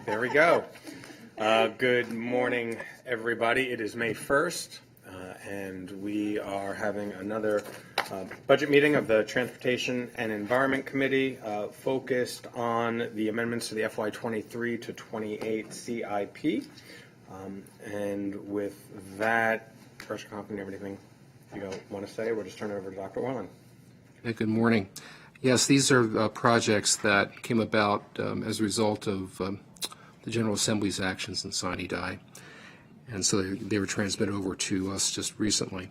There we go. Good morning, everybody. It is May 1st, and we are having another budget meeting of the Transportation and Environment Committee focused on the amendments to the FY23 to 28 CIP. And with that, Treasurer Compton, anything you want to say? We'll just turn it over to Dr. Orland. Hey, good morning. Yes, these are projects that came about as a result of the General Assembly's actions in sine die, and so they were transmitted over to us just recently.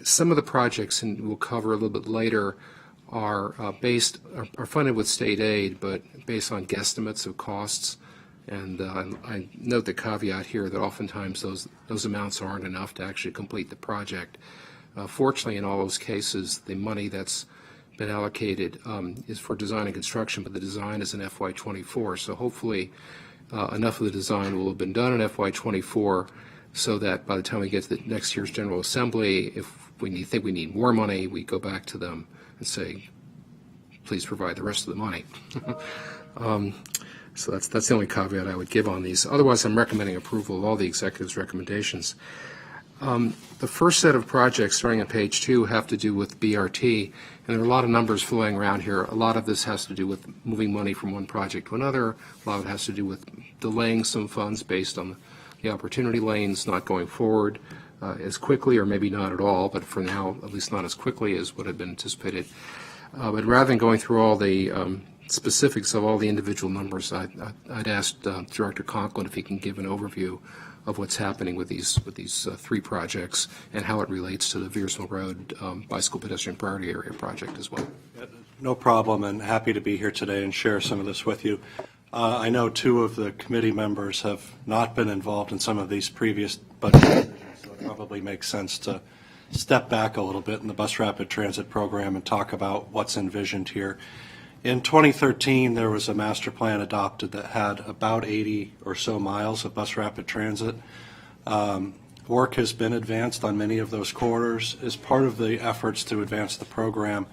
Some of the projects, and we'll cover a little bit later, are funded with state aid, but based on guesstimates of costs. And I note the caveat here that oftentimes those amounts aren't enough to actually complete the project. Fortunately, in all those cases, the money that's been allocated is for design and construction, but the design is in FY24. So hopefully enough of the design will have been done in FY24 so that by the time we get to the next year's General Assembly, if we think we need more money, we go back to them and say, please provide the rest of the money. So that's the only caveat I would give on these. Otherwise, I'm recommending approval of all the executive's recommendations. The first set of projects, starting on page 2, have to do with BRT, and there are a lot of numbers flowing around here. A lot of this has to do with moving money from one project to another. A lot of it has to do with delaying some funds based on the opportunity lanes not going forward as quickly, or maybe not at all, but for now, at least not as quickly as would have been anticipated. But rather than going through all the specifics of all the individual numbers, I'd ask Director Conklin if he can give an overview of what's happening with these three projects and how it relates to the Viersville Road Bicycle Pedestrian Priority Area project as well. No problem, and happy to be here today and share some of this with you. I know 2 of the committee members have not been involved in some of these previous budget decisions, so it probably makes sense to step back a little bit in the bus rapid transit program and talk about what's envisioned here. In 2013, there was a master plan adopted that had about 80 or so miles of bus rapid transit. Work has been advanced on many of those corridors. As part of the efforts to advance the program,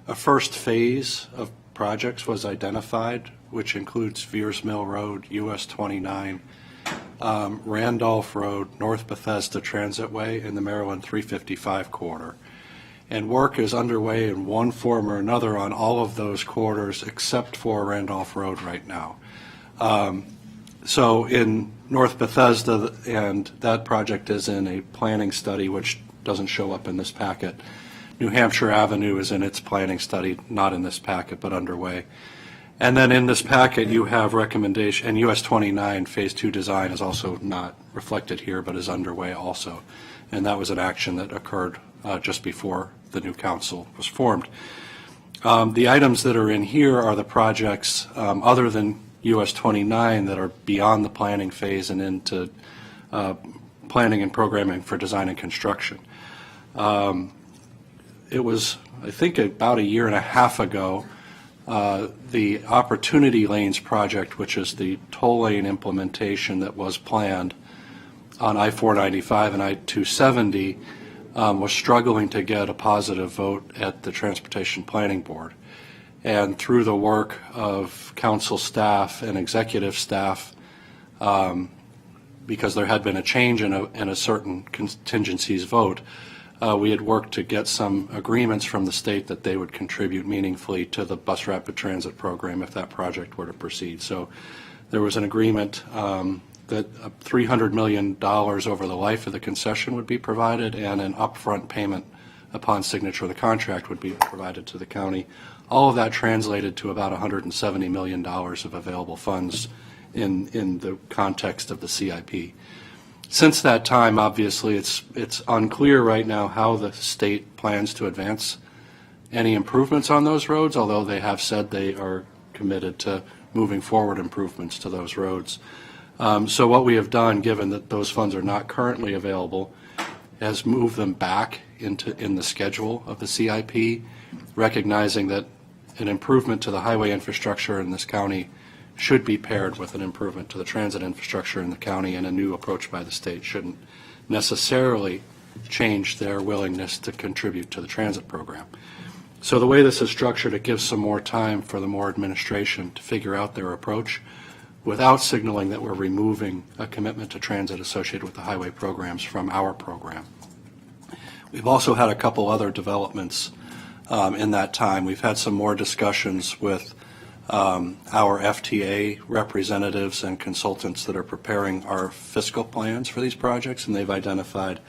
a first phase of projects was identified, which includes Veers Mill Road, US 29, Randolph Road, North Bethesda Transitway, and the Maryland 355 corridor. And work is underway in one form or another on all of those corridors except for Randolph Road right now. So in North Bethesda, and that project is in a planning study which doesn't show up in this packet. New Hampshire Avenue is in its planning study, not in this packet, but underway. And then in this packet you have recommendation, and US 29 Phase 2 design is also not reflected here, but is underway also. And that was an action that occurred just before the new council was formed. The items that are in here are the projects other than US 29 that are beyond the planning phase and into planning and programming for design and construction. It was, I think, about a year and a half ago, the Opportunity Lanes project, which is the toll lane implementation that was planned on I-495 and I-270, was struggling to get a positive vote at the Transportation Planning Board. And through the work of council staff and executive staff, because there had been a change in a certain contingencies vote, we had worked to get some agreements from the state that they would contribute meaningfully to the bus rapid transit program if that project were to proceed. So there was an agreement that $300 million over the life of the concession would be provided, and an upfront payment upon signature of the contract would be provided to the county. All of that translated to about $170 million of available funds in the context of the CIP. Since that time, obviously, it's unclear right now how the state plans to advance any improvements on those roads, although they have said they are committed to moving forward improvements to those roads. So what we have done, given that those funds are not currently available, has moved them back in the schedule of the CIP, recognizing that an improvement to the highway infrastructure in this county should be paired with an improvement to the transit infrastructure in the county, and a new approach by the state shouldn't necessarily change their willingness to contribute to the transit program. So the way this is structured, it gives some more time for the Moore administration to figure out their approach. without signaling that we're removing a commitment to transit associated with the highway programs from our program. We've also had a couple other developments in that time. We've had some more discussions with our FTA representatives and consultants that are preparing our fiscal plans for these projects, and they've identified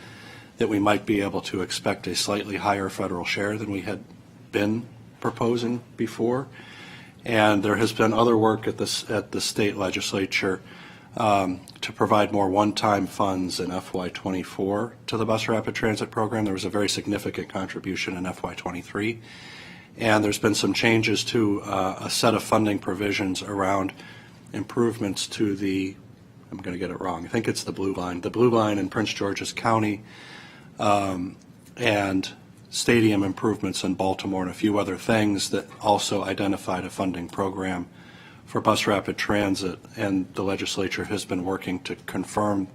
that we might be able to expect a slightly higher federal share than we had been proposing before. And there has been other work at the state legislature to provide more one-time funds in FY24 to the bus rapid transit program. There was a very significant contribution in FY23. And there's been some changes to a set of funding provisions around improvements to the, I'm going to get it wrong, I think it's the Blue Line in Prince George's County, and stadium improvements in Baltimore and a few other things that also identified a funding program for bus rapid transit, and the legislature has been working to confirm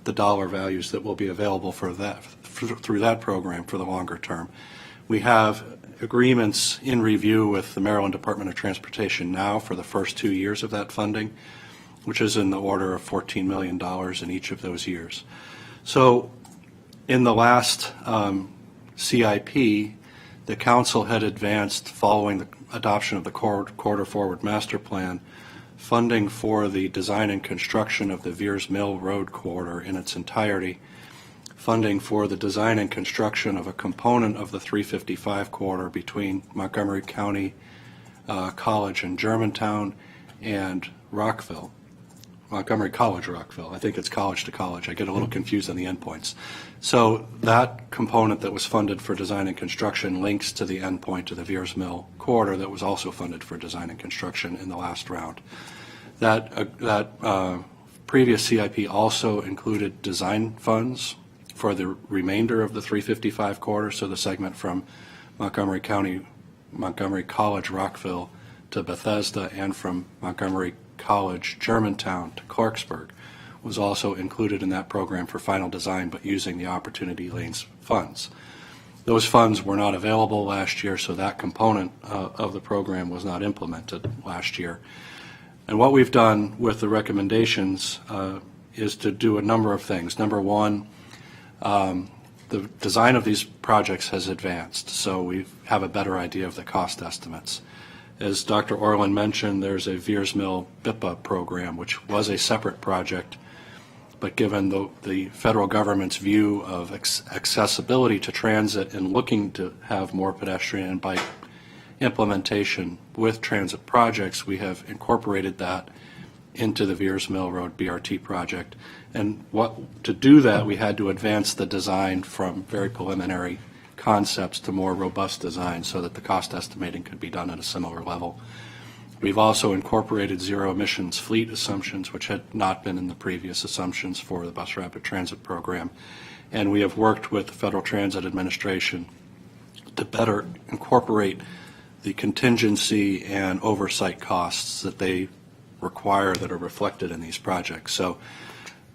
the dollar values that will be available for that through that program for the longer term. We have agreements in review with the Maryland Department of Transportation now for the first 2 years of that funding, which is in the order of $14 million in each of those years. So in the last CIP, the council had advanced, following the adoption of the Corridor Forward Master Plan, funding for the design and construction of the Veers Mill Road corridor in its entirety, funding for the design and construction of a component of the 355 corridor between Montgomery County College and Germantown and Rockville. Montgomery College, Rockville. I think it's college to college. I get a little confused on the endpoints. So that component that was funded for design and construction links to the endpoint of the Veers Mill corridor that was also funded for design and construction in the last round. That previous CIP also included design funds for the remainder of the 355 corridor, so the segment from Montgomery County, Montgomery College, Rockville to Bethesda, and from Montgomery College, Germantown to Clarksburg was also included in that program for final design, but using the Opportunity Lanes funds. Those funds were not available last year, so that component of the program was not implemented last year. And what we've done with the recommendations is to do a number of things. Number one, the design of these projects has advanced, so we have a better idea of the cost estimates. As Dr. Orland mentioned, there's a Veers Mill BIPA program, which was a separate project, but given the federal government's view of accessibility to transit and looking to have more pedestrian and bike implementation with transit projects, we have incorporated that into the Veers Mill Road BRT project. And to do that, we had to advance the design from very preliminary concepts to more robust design so that the cost estimating could be done at a similar level. We've also incorporated zero emissions fleet assumptions, which had not been in the previous assumptions for the bus rapid transit program. And we have worked with the Federal Transit Administration to better incorporate the contingency and oversight costs that they require that are reflected in these projects. So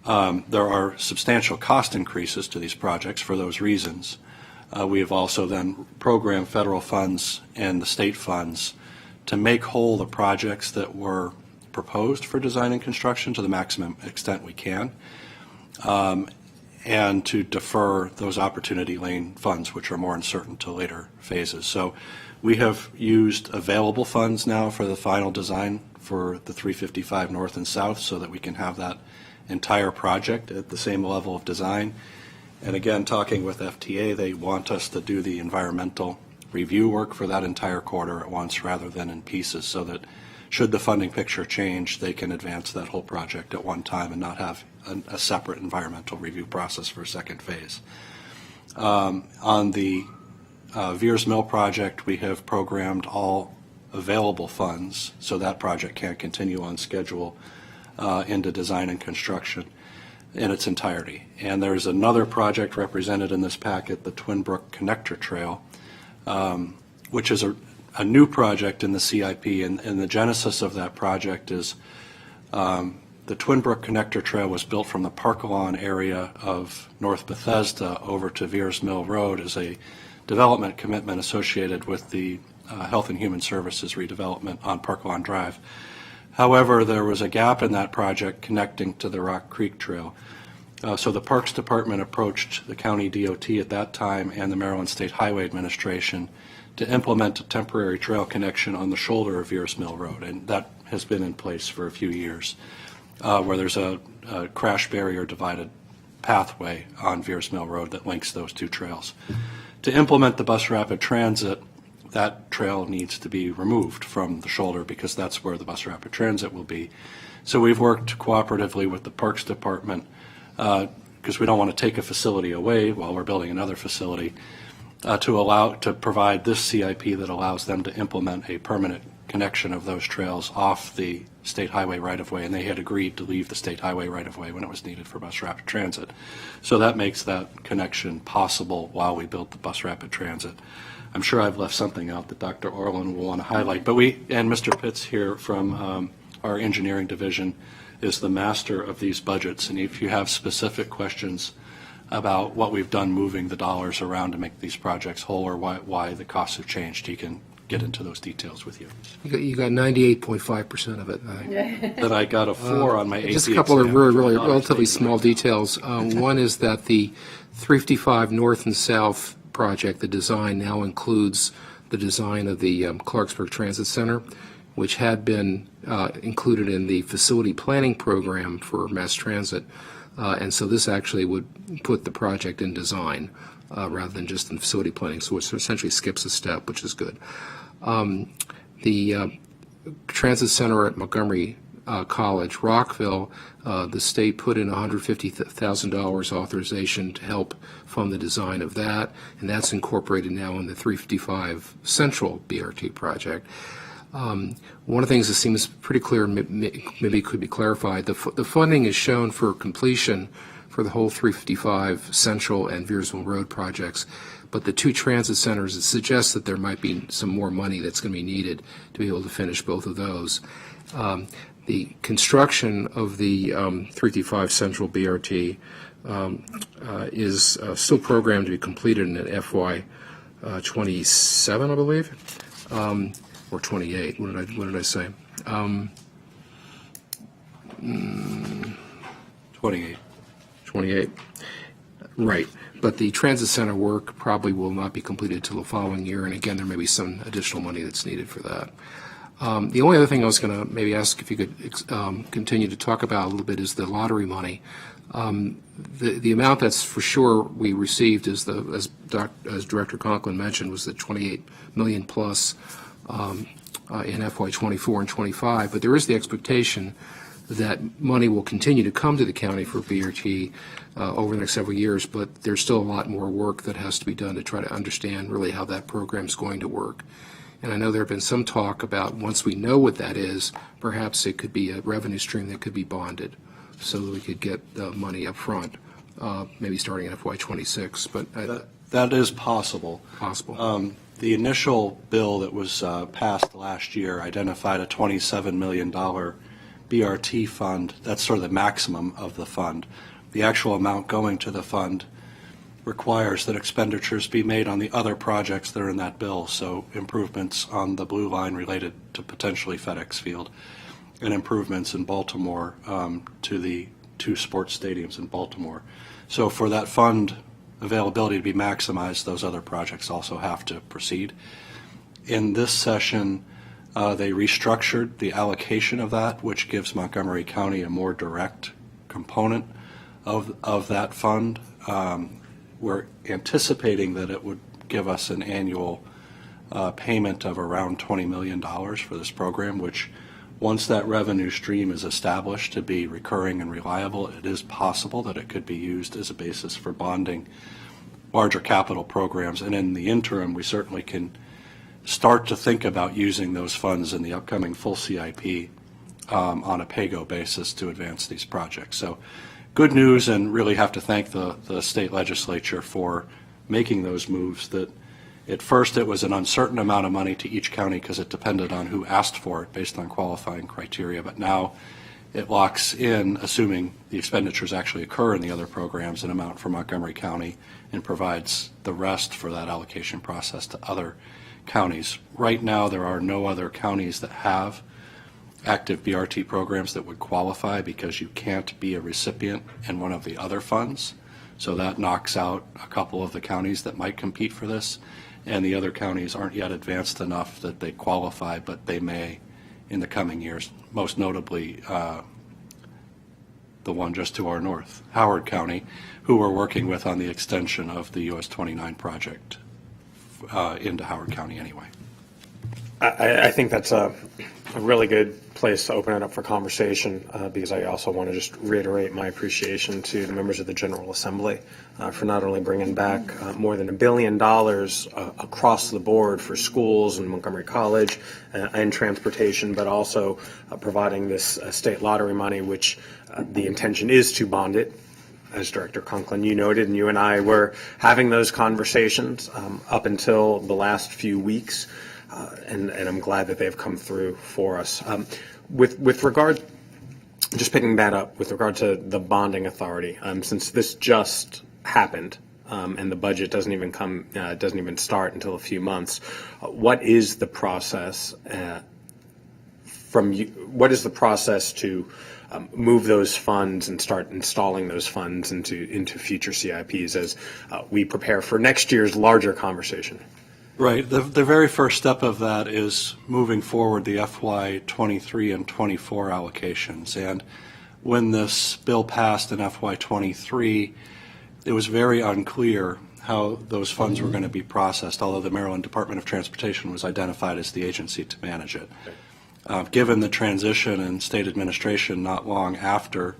there are substantial cost increases to these projects for those reasons. We have also then programmed federal funds and the state funds to make whole the projects that were proposed for design and construction to the maximum extent we can, and to defer those opportunity lane funds, which are more uncertain to later phases. So we have used available funds now for the final design for the 355 north and south so that we can have that entire project at the same level of design. And again, talking with FTA, they want us to do the environmental review work for that entire corridor at once rather than in pieces, so that should the funding picture change, they can advance that whole project at one time and not have a separate environmental review process for a second phase. On the Veers Mill project, we have programmed all available funds so that project can continue on schedule into design and construction in its entirety. And there's another project represented in this packet, the Twin Brook Connector Trail, which is a new project in the CIP, and the genesis of that project is the Twin Brook Connector Trail was built from the Parkalon area of North Bethesda over to Veers Mill Road as a development commitment associated with the Health and Human Services redevelopment on Parkalon Drive. However, there was a gap in that project connecting to the Rock Creek Trail. So the Parks Department approached the county DOT at that time and the Maryland State Highway Administration to implement a temporary trail connection on the shoulder of Veers Mill Road, and that has been in place for a few years, where there's a crash barrier divided pathway on Veers Mill Road that links those two trails. To implement the bus rapid transit, that trail needs to be removed from the shoulder because that's where the bus rapid transit will be. So we've worked cooperatively with the Parks Department because we don't want to take a facility away while we're building another facility to provide this CIP that allows them to implement a permanent connection of those trails off the state highway right-of-way, and they had agreed to leave the state highway right-of-way when it was needed for bus rapid transit. So that makes that connection possible while we build the bus rapid transit. I'm sure I've left something out that Dr. Orland will want to highlight, but and Mr. Pitts here from our engineering division is the master of these budgets, and if you have specific questions about what we've done moving the dollars around to make these projects whole or why the costs have changed, he can get into those details with you. You got 98.5% of it. That I got a 4 on my AP Just a couple of really exam. relatively small details. One is that the 355 North and South project, the design now includes the design of the Clarksburg Transit Center, which had been included in the facility planning program for mass transit. And so this actually would put the project in design rather than just in facility planning. So it essentially skips a step, which is good. The transit center at Montgomery College, Rockville, the state put in $150,000 authorization to help fund the design of that, and that's incorporated now in the 355 Central BRT project. One of the things that seems pretty clear, maybe could be clarified, the funding is shown for completion for the whole 355 Central and Veersville Road projects, but the two transit centers, it suggests that there might be some more money that's going to be needed to be able to finish both of those. The construction of the 355 Central BRT is still programmed to be completed in FY 27, I believe, or 28. What did I say? 28. 28. Right. But the transit center work probably will not be completed until the following year, and again, there may be some additional money that's needed for that. The only other thing I was going to maybe ask if you could continue to talk about a little bit is the lottery money. The amount that's for sure we received is as Director Conklin mentioned, was the $28 million plus in FY 24 and 25. But there is the expectation that money will continue to come to the county for BRT over the next several years, but there's still a lot more work that has to be done to try to understand really how that program is going to work. And I know there have been some talk about once we know what that is, perhaps it could be a revenue stream that could be bonded so that we could get the money up front, maybe starting in FY 26. But that is possible. Possible. The initial bill that was passed last year identified a $27 million BRT fund. That's sort of the maximum of the fund. The actual amount going to the fund requires that expenditures be made on the other projects that are in that bill, so improvements on the Blue Line related to potentially FedEx Field, and improvements in Baltimore to the two sports stadiums in Baltimore. So for that fund availability to be maximized, those other projects also have to proceed. In this session, they restructured the allocation of that, which gives Montgomery County a more direct component of that fund. We're anticipating that it would give us an annual payment of around $20 million for this program, which once that revenue stream is established to be recurring and reliable, it is possible that it could be used as a basis for bonding larger capital programs. And in the interim, we certainly can start to think about using those funds in the upcoming full CIP on a pay-go basis to advance these projects. So good news, and really have to thank the state legislature for making those moves. That at first it was an uncertain amount of money to each county because it depended on who asked for it based on qualifying criteria, but now it locks in, assuming the expenditures actually occur in the other programs, an amount for Montgomery County and provides the rest for that allocation process to other counties. Right now there are no other counties that have active BRT programs that would qualify because you can't be a recipient in one of the other funds. So that knocks out a couple of the counties that might compete for this, and the other counties aren't yet advanced enough that they qualify, but they may in the coming years, most notably the one just to our north, Howard County, who we're working with on the extension of the US 29 project into Howard County anyway. I think that's a really good place to open it up for conversation, because I also want to just reiterate my appreciation to the members of the General Assembly for not only bringing back more than $1 billion across the board for schools and Montgomery College and transportation, but also providing this state lottery money, which the intention is to bond it. As Director Conklin, you noted, and you and I were having those conversations up until the last few weeks. And I'm glad that they've come through for us. With regard, just picking that up, with regard to the bonding authority, since this just happened and the budget doesn't even start until a few months, what is the process what is the process to move those funds and start installing those funds into future CIPs as we prepare for next year's larger conversation? Right. The very first step of that is moving forward the FY 23 and 24 allocations. And when this bill passed in FY 23, it was very unclear how those funds were going to be processed, although the Maryland Department of Transportation was identified as the agency to manage it. Given the transition in state administration not long after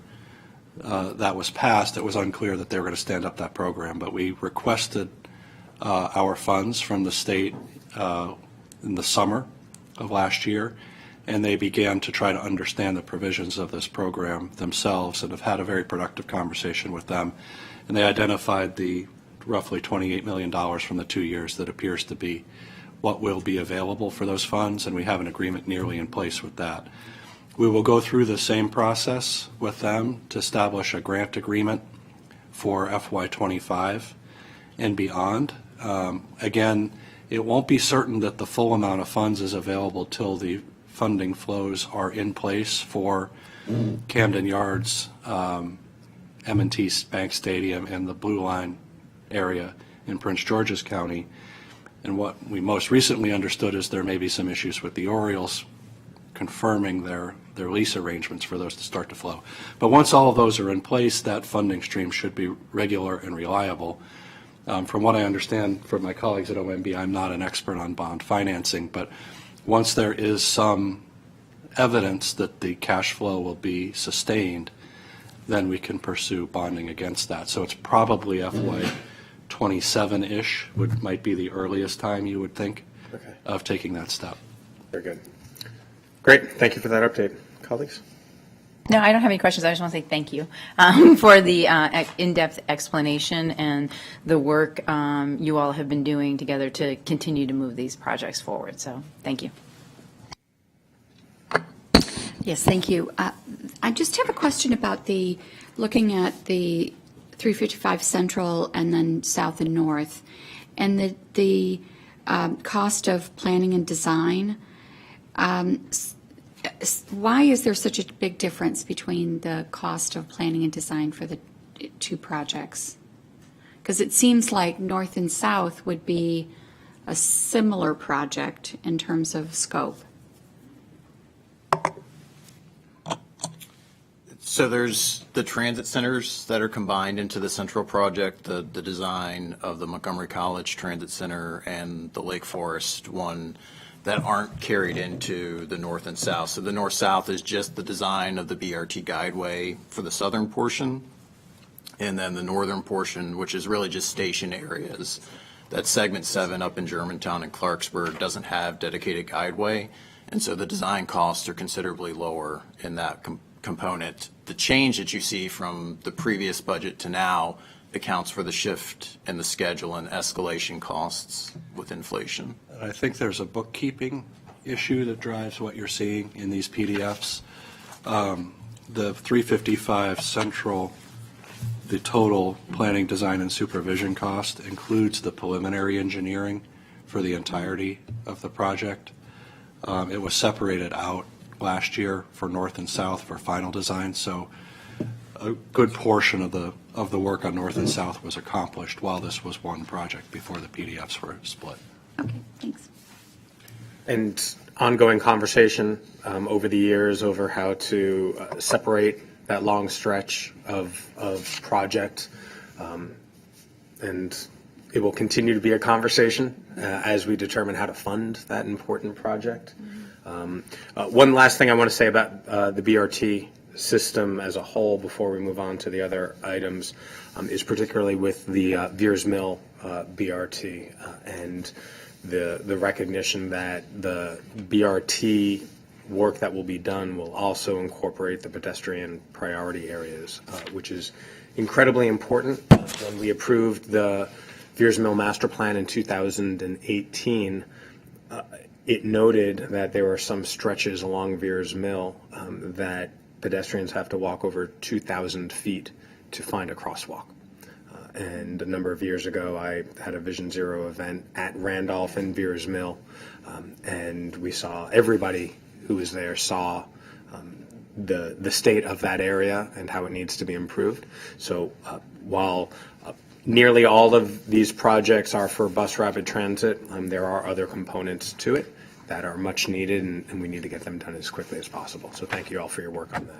that was passed, it was unclear that they were going to stand up that program. But we requested our funds from the state in the summer of last year, and they began to try to understand the provisions of this program themselves and have had a very productive conversation with them. And they identified the roughly $28 million from the 2 years that appears to be what will be available for those funds, and we have an agreement nearly in place with that. We will go through the same process with them to establish a grant agreement for FY 25 and beyond. Again, it won't be certain that the full amount of funds is available till the funding flows are in place for Camden Yards, M&T Bank Stadium, and the Blue Line area in Prince George's County. And what we most recently understood is there may be some issues with the Orioles confirming their lease arrangements for those to start to flow. But once all of those are in place, that funding stream should be regular and reliable. From what I understand from my colleagues at OMB, I'm not an expert on bond financing, but once there is some evidence that the cash flow will be sustained, then we can pursue bonding against that. So it's probably FY 27-ish might be the earliest time you would think of taking that step. Very good. Great. Thank you for that update. Colleagues? No, I don't have any questions. I just want to say thank you for the in-depth explanation and the work you all have been doing together to continue to move these projects forward. So thank you. Yes, thank you. I just have a question about looking at the 355 Central and then South and North, and the cost of planning and design. Why is there such a big difference between the cost of planning and design for the two projects? Because it seems like North and South would be a similar project in terms of scope. So there's the transit centers that are combined into the central project, the design of the Montgomery College Transit Center and the Lake Forest one that aren't carried into the north and south. So the north-south is just the design of the BRT guideway for the southern portion. And then the northern portion, which is really just station areas. That segment 7 up in Germantown and Clarksburg doesn't have dedicated guideway. And so the design costs are considerably lower in that component. The change that you see from the previous budget to now accounts for the shift in the schedule and escalation costs with inflation. I think there's a bookkeeping issue that drives what you're seeing in these PDFs. The 355 Central, the total planning, design, and supervision cost includes the preliminary engineering for the entirety of the project. It was separated out last year for north and south for final design, so a good portion of the work on north and south was accomplished while this was one project before the PDFs were split. Okay, thanks. And ongoing conversation over the years over how to separate that long stretch of project. And it will continue to be a conversation as we determine how to fund that important project. One last thing I want to say about the BRT system as a whole before we move on to the other items is particularly with the Veers Mill BRT and the recognition that the BRT work that will be done will also incorporate the pedestrian priority areas, which is incredibly important. When we approved the Veers Mill Master Plan in 2018, it noted that there are some stretches along Veers Mill that pedestrians have to walk over 2,000 feet to find a crosswalk. And a number of years ago, I had a Vision Zero event at Randolph and Veers Mill, and we saw everybody who was there saw the state of that area and how it needs to be improved. So while nearly all of these projects are for bus rapid transit, there are other components to it that are much needed, and we need to get them done as quickly as possible. So thank you all for your work on that.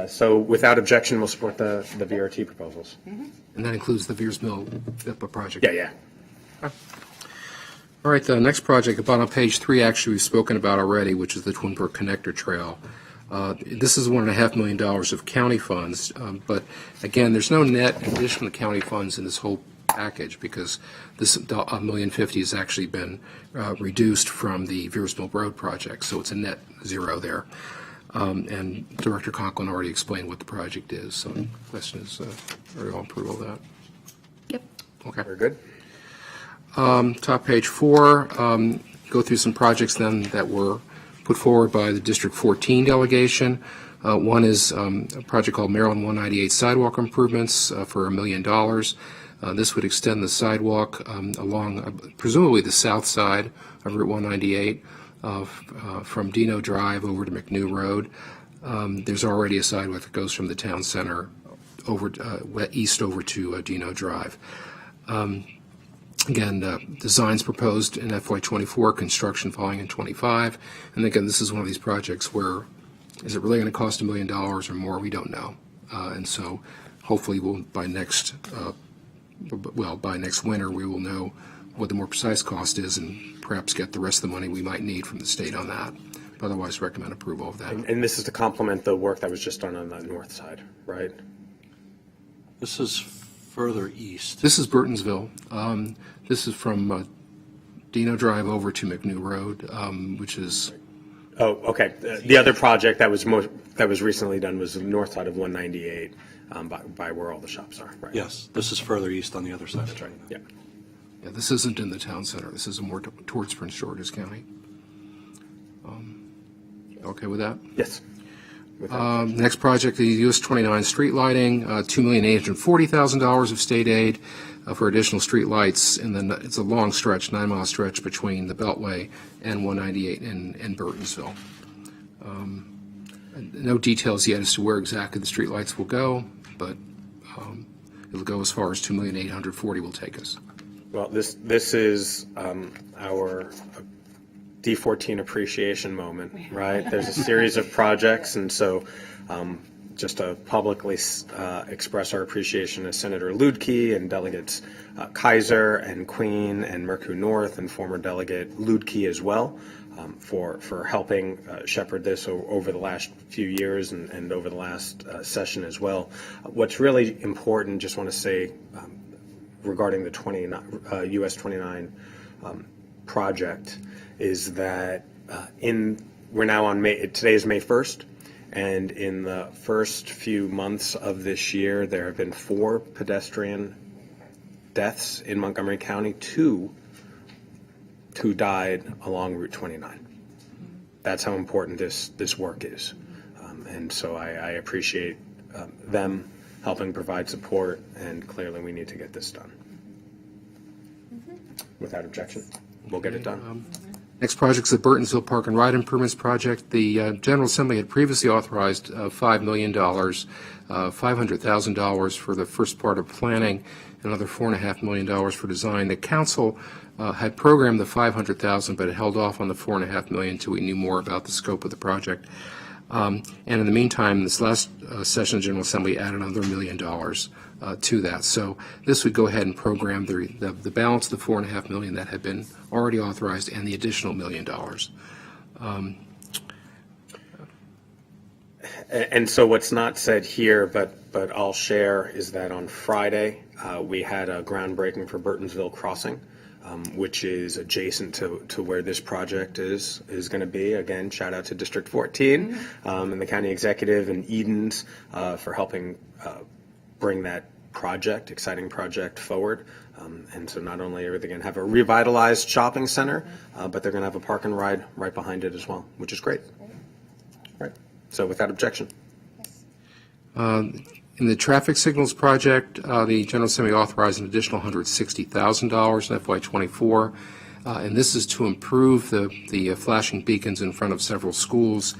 So without objection, we'll support the VRT proposals. And that includes the Veers Mill VIPA project. Yeah. All right, the next project, about on page 3, actually we've spoken about already, which is the Twin Brook Connector Trail. This is $1.5 million of county funds, but again, there's no net addition to county funds in this whole package because this $1.05 million has actually been reduced from the Veers Mill Road project, so it's a net zero there. And Director Conklin already explained what the project is, so the question is, are you all approval of that? Yep. Okay. Very good. Top page 4, go through some projects then that were put forward by the District 14 delegation. One is a project called Maryland 198 Sidewalk Improvements for $1 million. This would extend the sidewalk along presumably the south side of Route 198 from Dino Drive over to McNew Road. There's already a sidewalk that goes from the town center over east over to Dino Drive. Again, designs proposed in FY24, construction following in 25. And again, this is one of these projects where, is it really going to cost $1 million or more? We don't know. And so hopefully by next winter, we will know what the more precise cost is and perhaps get the rest of the money we might need from the state on that. But otherwise, recommend approval of that. And this is to complement the work that was just done on the north side, right? This is further east. This is Burtonsville. This is from Dino Drive over to McNew Road, which is... Oh, okay. The other project that was recently done was the north side of 198 by where all the shops are, right? Yes, this is further east on the other side. That's right, yeah. Yeah, this isn't in the town center. This is more towards Prince George's County. Okay with that? Yes. Next project, the US 29 street lighting, $2,840,000 of state aid for additional street lights, and then it's a long stretch, 9-mile stretch between the Beltway and 198 in Burtonsville. No details yet as to where exactly the street lights will go, but it'll go as far as $2,840,000 will take us. Well, this is our D14 appreciation moment, right? There's a series of projects, and so just to publicly express our appreciation to Senator Luedke and delegates Kaiser and Queen and Mercu North and former delegate Luedke as well for helping shepherd this over the last few years and over the last session as well. What's really important, just want to say regarding the US 29 project, is that we're now on today is May 1st, and in the first few months of this year, there have been 4 pedestrian deaths in Montgomery County, 2 who died along Route 29. That's how important this work is. And so I appreciate them helping provide support, and clearly we need to get this done. Without objection, we'll get it done. Next project is the Burtonsville Park and Ride Improvements Project. The General Assembly had previously authorized $5 million, $500,000 for the first part of planning, another $4.5 million for design. The council had programmed the $500,000, but it held off on the $4.5 million until we knew more about the scope of the project. And in the meantime, this last session of General Assembly added another $1 million to that. So this would go ahead and program the balance of the $4.5 million that had been already authorized and the additional $1 million. And so what's not said here, but I'll share, is that on Friday, we had a groundbreaking for Burtonsville Crossing, which is adjacent to where this project is going to be. Again, shout out to District 14 and the county executive and Edens for helping bring that exciting project forward. And so not only are they going to have a revitalized shopping center, but they're going to have a park and ride right behind it as well, which is great. Right. So without objection. In the traffic signals project, the General Assembly authorized an additional $160,000 in FY24, and this is to improve the flashing beacons in front of several schools.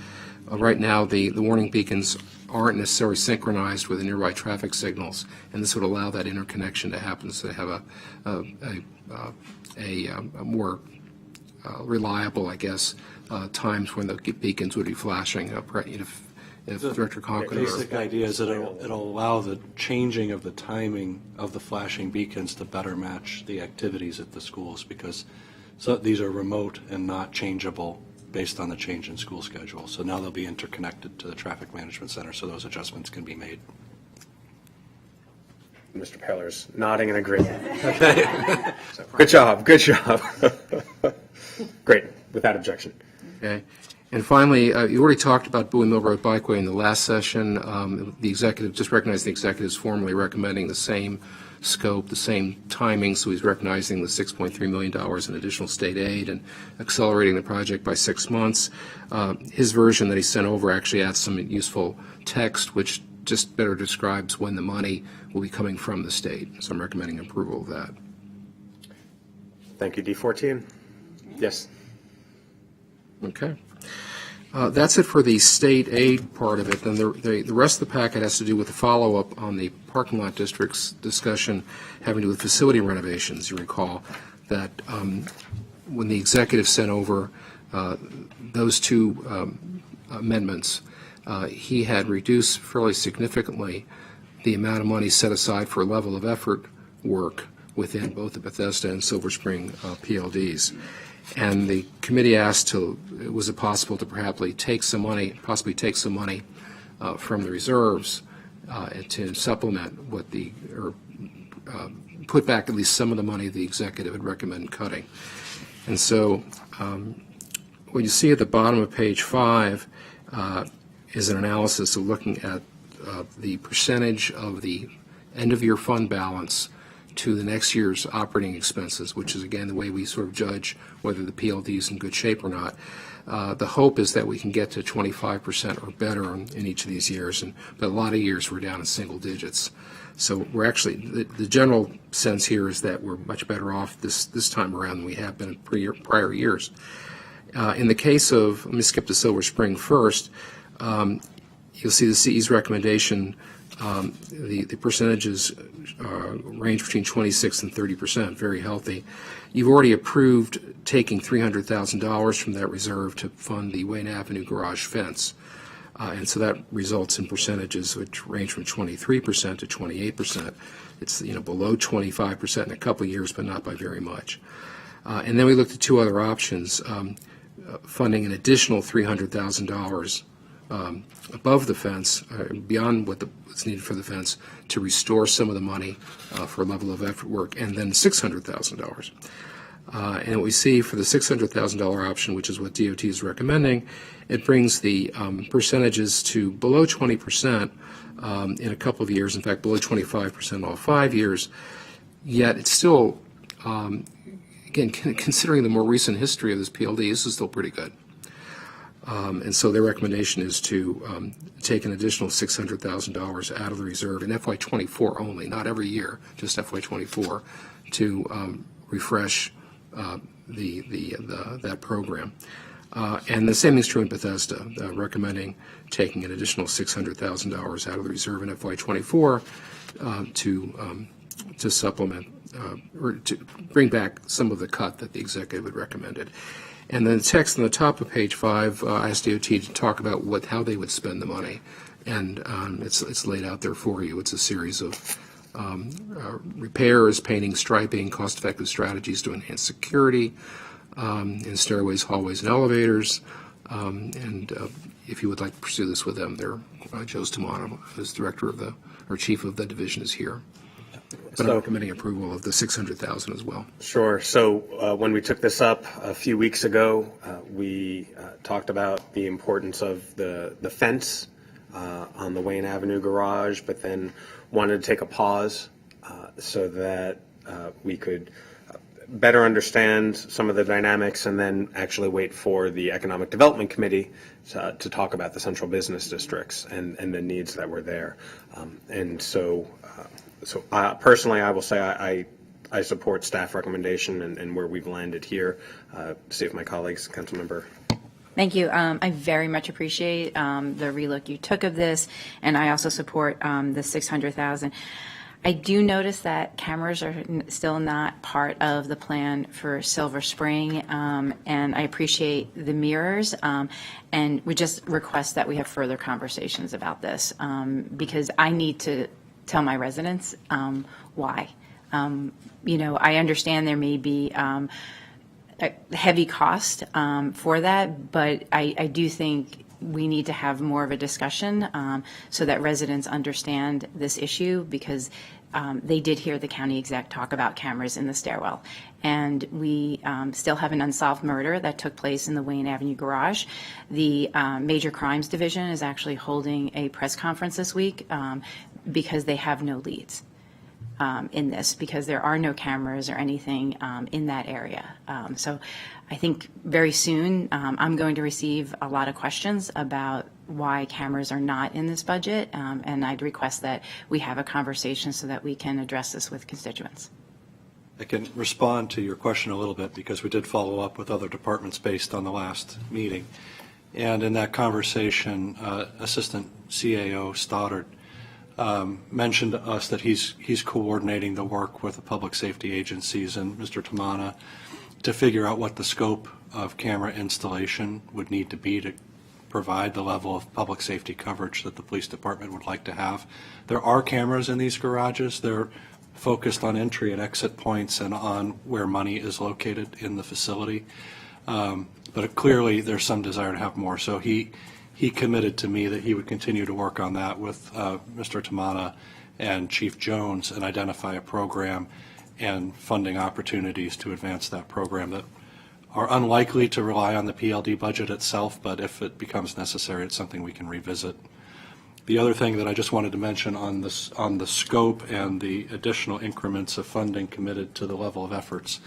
Right now, the warning beacons aren't necessarily synchronized with the nearby traffic signals, and this would allow that interconnection to happen, so they have a more reliable, I guess, times when the beacons would be flashing. If Director The Conklin. basic idea is that it'll allow the changing of the timing of the flashing beacons to better match the activities at the schools, because these are remote and not changeable based on the change in school schedule. So now they'll be interconnected to the traffic management center, so those adjustments can be made. Mr. Peller's nodding in agreement. Good job. Good job. Great. Without objection. Okay. And finally, you already talked about Bowie Mill Road Bikeway in the last session. The executive, just recognized the executive is formally recommending the same scope, the same timing, so he's recognizing the $6.3 million in additional state aid and accelerating the project by 6 months. His version that he sent over actually adds some useful text, which just better describes when the money will be coming from the state. So I'm recommending approval of that. Thank you, D14. Yes. Okay. That's it for the state aid part of it. Then the rest of the packet has to do with the follow-up on the parking lot district's discussion having to do with facility renovations. You recall that when the executive sent over those two amendments, he had reduced fairly significantly the amount of money set aside for level of effort work within both the Bethesda and Silver Spring PLDs. And the committee asked was it possible to possibly take some money from the reserves to supplement put back at least some of the money the executive had recommended cutting. And so what you see at the bottom of page 5 is an analysis of looking at the percentage of the end-of-year fund balance to the next year's operating expenses, which is, again, the way we sort of judge whether the PLD is in good shape or not. The hope is that we can get to 25% or better in each of these years, but a lot of years we're down in single digits. So we're actually, the general sense here is that we're much better off this time around than we have been in prior years. In the case of, let me skip to Silver Spring first, you'll see the CE's recommendation. The percentages range between 26 and 30%, very healthy. You've already approved taking $300,000 from that reserve to fund the Wayne Avenue garage fence. And so that results in percentages which range from 23% to 28%. It's below 25% in a couple of years, but not by very much. And then we looked at two other options, funding an additional $300,000 above the fence, beyond what's needed for the fence, to restore some of the money for level of effort work, and then $600,000. And what we see for the $600,000 option, which is what DOT is recommending, it brings the percentages to below 20% in a couple of years, in fact, below 25% all 5 years, yet it's still, again, considering the more recent history of this PLD, this is still pretty good. And so their recommendation is to take an additional $600,000 out of the reserve in FY24 only, not every year, just FY24, to refresh that program. And the same is true in Bethesda, recommending taking an additional $600,000 out of the reserve in FY24 to supplement or to bring back some of the cut that the executive had recommended. And then the text on the top of page 5 asks DOT to talk about how they would spend the money, and it's laid out there for you. It's a series of repairs, painting, striping, cost-effective strategies to enhance security in stairways, hallways, and elevators. And if you would like to pursue this with them, Joe's Tamano, who's director of or chief of the division, is here. But I'm recommending approval of the $600,000 as well. Sure. So when we took this up a few weeks ago, we talked about the importance of the fence on the Wayne Avenue garage, but then wanted to take a pause so that we could better understand some of the dynamics and then actually wait for the Economic Development Committee to talk about the central business districts and the needs that were there. And so personally, I will say I support staff recommendation and where we've landed here. See if my colleagues, Councilmember. Thank you. I very much appreciate the relook you took of this, and I also support the $600,000. I do notice that cameras are still not part of the plan for Silver Spring, and I appreciate the mirrors, and we just request that we have further conversations about this, because I need to tell my residents why. I understand there may be a heavy cost for that, but I do think we need to have more of a discussion so that residents understand this issue, because they did hear the county exec talk about cameras in the stairwell. And we still have an unsolved murder that took place in the Wayne Avenue garage. The Major Crimes Division is actually holding a press conference this week because they have no leads in this, because there are no cameras or anything in that area. So I think very soon I'm going to receive a lot of questions about why cameras are not in this budget, and I'd request that we have a conversation so that we can address this with constituents. I can respond to your question a little bit because we did follow up with other departments based on the last meeting. And in that conversation, Assistant CAO Stoddard mentioned to us that he's coordinating the work with the public safety agencies and Mr. Tamana to figure out what the scope of camera installation would need to be to provide the level of public safety coverage that the police department would like to have. There are cameras in these garages. They're focused on entry and exit points and on where money is located in the facility. But clearly there's some desire to have more. So he committed to me that he would continue to work on that with Mr. Tamana and Chief Jones and identify a program and funding opportunities to advance that program that are unlikely to rely on the PLD budget itself, but if it becomes necessary, it's something we can revisit. The other thing that I just wanted to mention on the scope and the additional increments of funding committed to the level of efforts.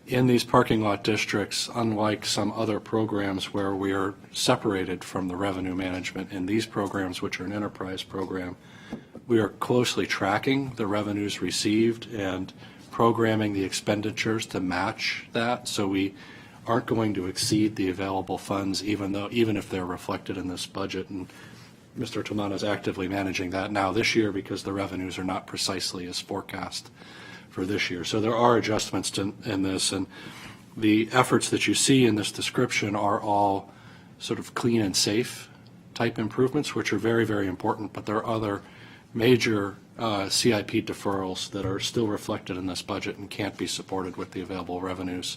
In these parking lot districts, unlike some other programs where we are separated from the revenue management, in these programs, which are an enterprise program, we are closely tracking the revenues received and programming the expenditures to match that. So we aren't going to exceed the available funds, even if they're reflected in this budget. And Mr. Tamana is actively managing that now this year because the revenues are not precisely as forecast for this year. So there are adjustments in this, and the efforts that you see in this description are all sort of clean and safe type improvements, which are very, very important, but there are other major CIP deferrals that are still reflected in this budget and can't be supported with the available revenues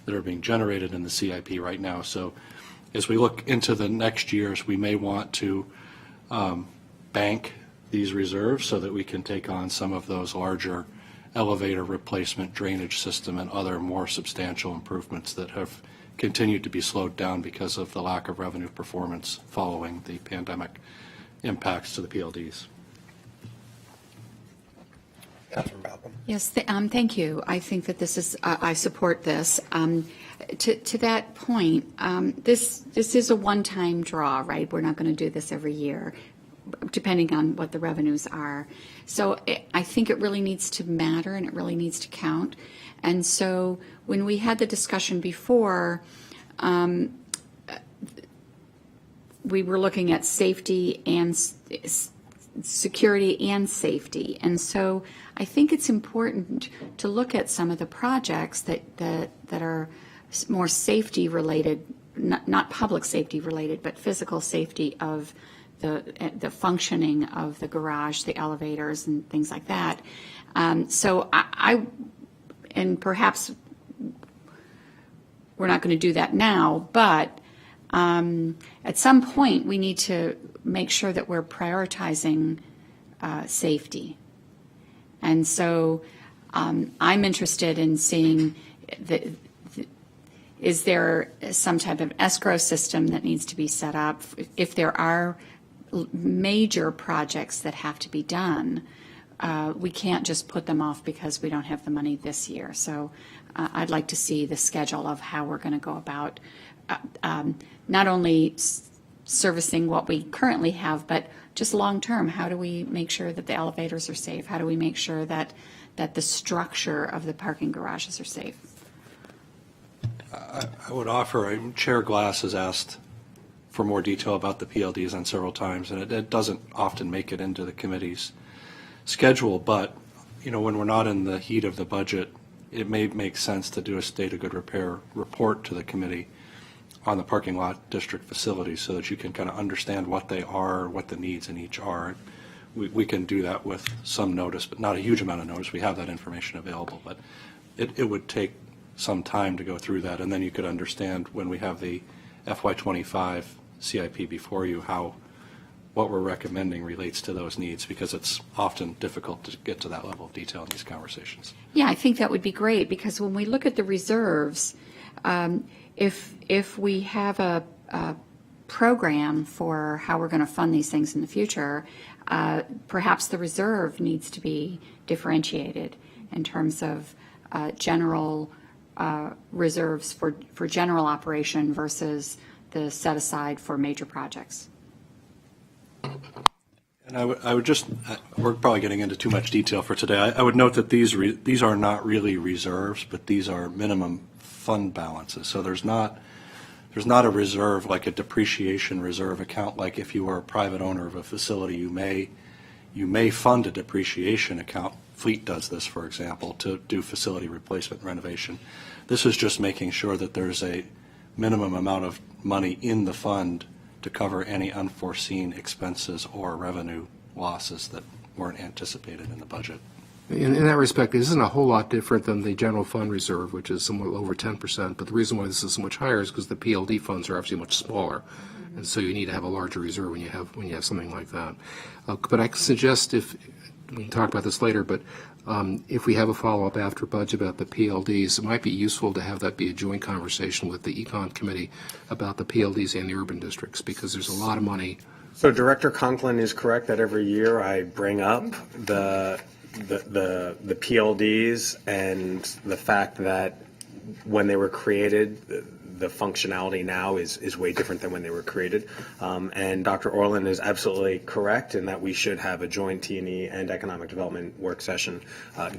that are being generated in the CIP right now. So as we look into the next years, we may want to bank these reserves so that we can take on some of those larger elevator replacement, drainage system, and other more substantial improvements that have continued to be slowed down because of the lack of revenue performance following the pandemic impacts to the PLDs. Yes, thank you. I think that this is, I support this. To that point, this is a one-time draw, right? We're not going to do this every year. depending on what the revenues are. So I think it really needs to matter and it really needs to count. And so when we had the discussion before, we were looking at safety and security and safety. And so I think it's important to look at some of the projects that are more safety related, not public safety related, but physical safety of the functioning of the garage, the elevators, and things like that. So and perhaps we're not going to do that now, but at some point we need to make sure that we're prioritizing safety. And so I'm interested in seeing is there some type of escrow system that needs to be set up if there are major projects that have to be done. We can't just put them off because we don't have the money this year. So I'd like to see the schedule of how we're going to go about not only servicing what we currently have, but just long term. How do we make sure that the elevators are safe? How do we make sure that the structure of the parking garages are safe? I would offer, Chair Glass has asked for more detail about the PLDs on several times, and it doesn't often make it into the committee's schedule, but, when we're not in the heat of the budget, it may make sense to do a state of good repair report to the committee on the parking lot district facilities so that you can kind of understand what they are, what the needs in each are. We can do that with some notice, but not a huge amount of notice. We have that information available, but it would take some time to go through that, and then you could understand when we have the FY25 CIP before you how what we're recommending relates to those needs, because it's often difficult to get to that level of detail in these conversations. Yeah, I think that would be great, because when we look at the reserves, if we have a program for how we're going to fund these things in the future, perhaps the reserve needs to be differentiated in terms of general reserves for general operation versus the set aside for major projects. And I would just, we're probably getting into too much detail for today. I would note that these are not really reserves, but these are minimum fund balances. So there's not a reserve like a depreciation reserve account. Like if you were a private owner of a facility, you may fund a depreciation account. Fleet does this, for example, to do facility replacement renovation. This is just making sure that there's a minimum amount of money in the fund to cover any unforeseen expenses or revenue losses that weren't anticipated in the budget. In that respect, this isn't a whole lot different than the general fund reserve, which is somewhat over 10%. But the reason why this is so much higher is because the PLD funds are actually much smaller, and so you need to have a larger reserve when you have something like that. But I suggest, if we can talk about this later, but if we have a follow-up after budget about the PLDs, it might be useful to have that be a joint conversation with the Econ Committee about the PLDs and the urban districts, because there's a lot of money. So Director Conklin is correct that every year I bring up the PLDs and the fact that when they were created, the functionality now is way different than when they were created. And Dr. Orland is absolutely correct in that we should have a joint T&E and economic development work session.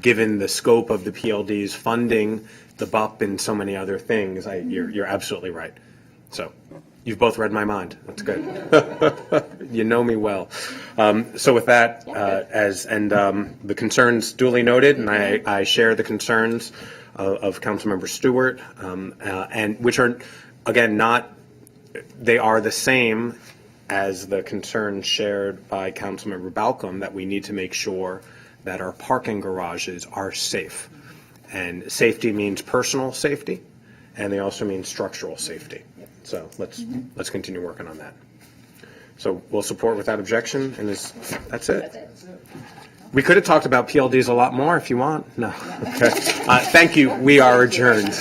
Given the scope of the PLDs, funding, the BUP, and so many other things, you're absolutely right. So you've both read my mind. That's good. You know me well. So with that, the concerns duly noted, and I share the concerns of Councilmember Stewart, and which are, again, they are the same as the concerns shared by Councilmember Balcom, that we need to make sure that our parking garages are safe. And safety means personal safety, and they also mean structural safety. So let's continue working on that. So we'll support without objection, and that's it. We could have talked about PLDs a lot more if you want. No. Okay. Thank you. We are adjourned.